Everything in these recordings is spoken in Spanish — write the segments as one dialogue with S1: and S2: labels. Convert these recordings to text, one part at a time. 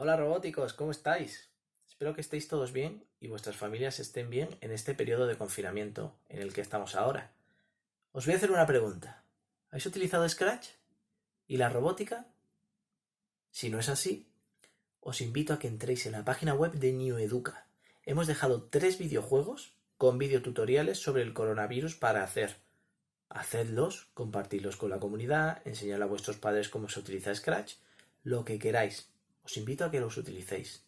S1: Hola robóticos, ¿cómo estáis? Espero que estéis todos bien y vuestras familias estén bien en este periodo de confinamiento en el que estamos ahora. Os voy a hacer una pregunta. ¿Habéis utilizado Scratch? ¿Y la robótica? Si no es así, os invito a que entréis en la página web de New Educa. Hemos dejado 3 videojuegos con videotutoriales sobre el coronavirus para hacer. Hacedlos, compartidlos con la comunidad, enseñad a vuestros padres cómo se utiliza Scratch, lo que queráis. Os invito a que los utilicéis.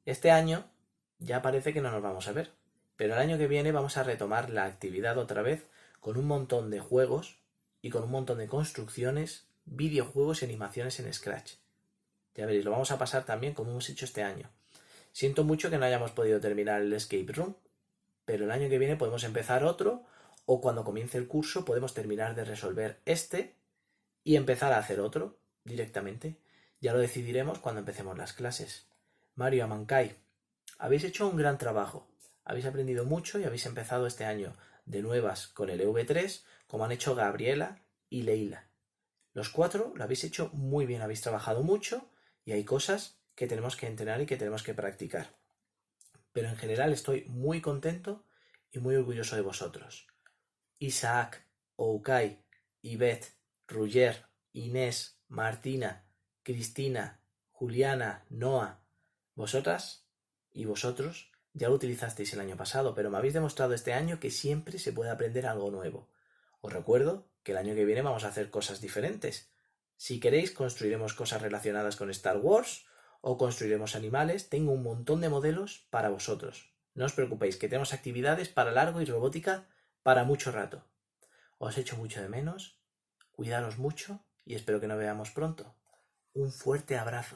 S1: Este año ya parece que no nos vamos a ver, pero el año que viene vamos a retomar la actividad otra vez con un montón de juegos y con un montón de construcciones, videojuegos y animaciones en Scratch. Ya veréis, lo vamos a pasar también como hemos hecho este año. Siento mucho que no hayamos podido terminar el Escape Room, pero el año que viene podemos empezar otro o cuando comience el curso podemos terminar de resolver este y empezar a hacer otro directamente. Ya lo decidiremos cuando empecemos las clases. Mario, Amankai, habéis hecho un gran trabajo. Habéis aprendido mucho y habéis empezado este año de nuevas con el EV3, como han hecho Gabriela y Leila. Los 4 lo habéis hecho muy bien, habéis trabajado mucho y hay cosas que tenemos que entrenar y que tenemos que practicar. Pero en general estoy muy contento y muy orgulloso de vosotros. Isaac, Oukai, Ivette, Ruger, Inés, Martina, Cristina, Juliana, Noa, vosotras y vosotros ya lo utilizasteis el año pasado, pero me habéis demostrado este año que siempre se puede aprender algo nuevo. Os recuerdo que el año que viene vamos a hacer cosas diferentes. Si queréis, construiremos cosas relacionadas con Star Wars o construiremos animales. Tengo un montón de modelos para vosotros. No os preocupéis, que tenemos actividades para largo y robótica para mucho rato. Os echo mucho de menos, cuidaros mucho y espero que nos veamos pronto. Un fuerte abrazo.